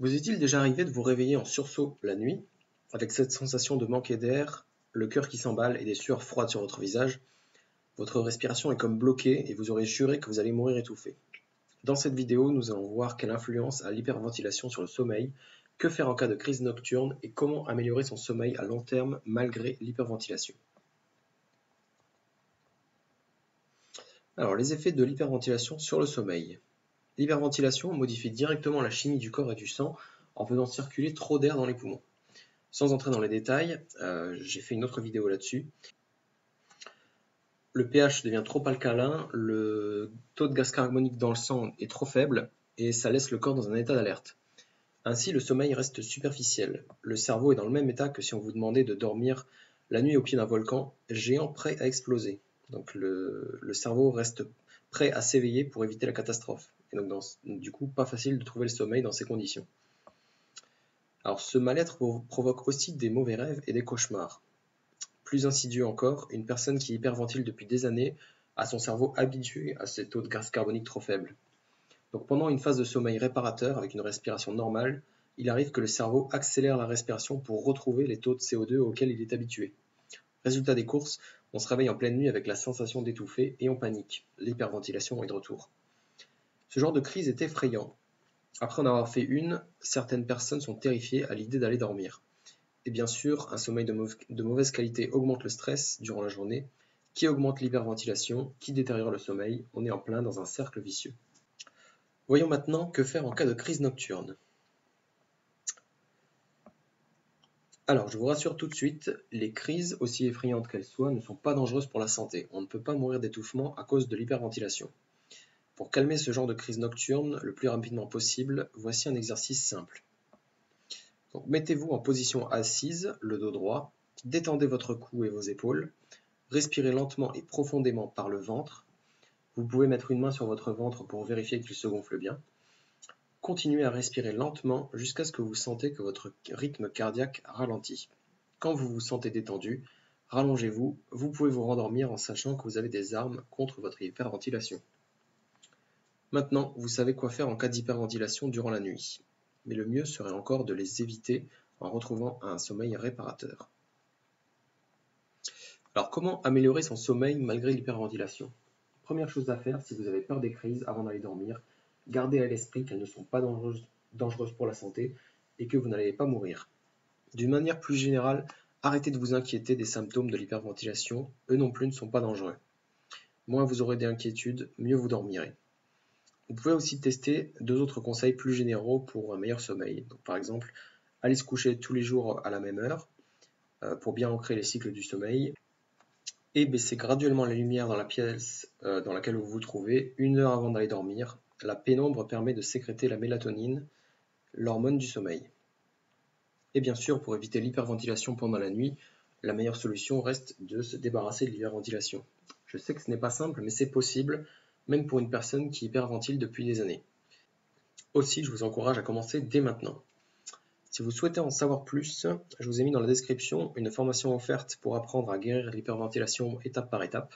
Vous est-il déjà arrivé de vous réveiller en sursaut la nuit, avec cette sensation de manquer d'air, le cœur qui s'emballe et des sueurs froides sur votre visage? Votre respiration est comme bloquée et vous aurez juré que vous allez mourir étouffé. Dans cette vidéo, nous allons voir quelle influence a l'hyperventilation sur le sommeil, que faire en cas de crise nocturne et comment améliorer son sommeil à long terme malgré l'hyperventilation. Alors, les effets de l'hyperventilation sur le sommeil. L'hyperventilation modifie directement la chimie du corps et du sang en faisant circuler trop d'air dans les poumons. Sans entrer dans les détails, j'ai fait une autre vidéo là-dessus. Le pH devient trop alcalin, le taux de gaz carbonique dans le sang est trop faible et ça laisse le corps dans un état d'alerte. Ainsi, le sommeil reste superficiel. Le cerveau est dans le même état que si on vous demandait de dormir la nuit au pied d'un volcan géant prêt à exploser. Donc le cerveau reste prêt à s'éveiller pour éviter la catastrophe. Et donc du coup, pas facile de trouver le sommeil dans ces conditions. Alors ce mal-être provoque aussi des mauvais rêves et des cauchemars. Plus insidieux encore, une personne qui hyperventile depuis des années a son cerveau habitué à ces taux de gaz carbonique trop faibles. Donc pendant une phase de sommeil réparateur avec une respiration normale, il arrive que le cerveau accélère la respiration pour retrouver les taux de CO2 auxquels il est habitué. Résultat des courses, on se réveille en pleine nuit avec la sensation d'étouffer et on panique. L'hyperventilation est de retour. Ce genre de crise est effrayant. Après en avoir fait une, certaines personnes sont terrifiées à l'idée d'aller dormir. Et bien sûr, un sommeil de mauvaise qualité augmente le stress durant la journée, qui augmente l'hyperventilation, qui détériore le sommeil. On est en plein dans un cercle vicieux. Voyons maintenant que faire en cas de crise nocturne. Alors, je vous rassure tout de suite, les crises, aussi effrayantes qu'elles soient, ne sont pas dangereuses pour la santé. On ne peut pas mourir d'étouffement à cause de l'hyperventilation. Pour calmer ce genre de crise nocturne le plus rapidement possible, voici un exercice simple. Donc, mettez-vous en position assise, le dos droit, détendez votre cou et vos épaules, respirez lentement et profondément par le ventre. Vous pouvez mettre une main sur votre ventre pour vérifier qu'il se gonfle bien. Continuez à respirer lentement jusqu'à ce que vous sentez que votre rythme cardiaque ralentit. Quand vous vous sentez détendu, rallongez-vous. Vous pouvez vous rendormir en sachant que vous avez des armes contre votre hyperventilation. Maintenant, vous savez quoi faire en cas d'hyperventilation durant la nuit. Mais le mieux serait encore de les éviter en retrouvant un sommeil réparateur. Alors, comment améliorer son sommeil malgré l'hyperventilation? Première chose à faire, si vous avez peur des crises avant d'aller dormir, gardez à l'esprit qu'elles ne sont pas dangereuses pour la santé et que vous n'allez pas mourir. D'une manière plus générale, arrêtez de vous inquiéter des symptômes de l'hyperventilation, eux non plus ne sont pas dangereux. Moins vous aurez d'inquiétudes, mieux vous dormirez. Vous pouvez aussi tester deux autres conseils plus généraux pour un meilleur sommeil. Donc, par exemple, allez se coucher tous les jours à la même heure pour bien ancrer les cycles du sommeil et baissez graduellement la lumière dans la pièce dans laquelle vous vous trouvez 1 heure avant d'aller dormir. La pénombre permet de sécréter la mélatonine, l'hormone du sommeil. Et bien sûr, pour éviter l'hyperventilation pendant la nuit, la meilleure solution reste de se débarrasser de l'hyperventilation. Je sais que ce n'est pas simple, mais c'est possible, même pour une personne qui hyperventile depuis des années. Aussi, je vous encourage à commencer dès maintenant. Si vous souhaitez en savoir plus, je vous ai mis dans la description une formation offerte pour apprendre à guérir l'hyperventilation étape par étape.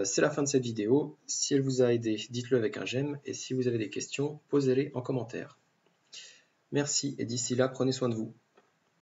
C'est la fin de cette vidéo. Si elle vous a aidé, dites-le avec un j'aime et si vous avez des questions, posez-les en commentaire. Merci et d'ici là, prenez soin de vous.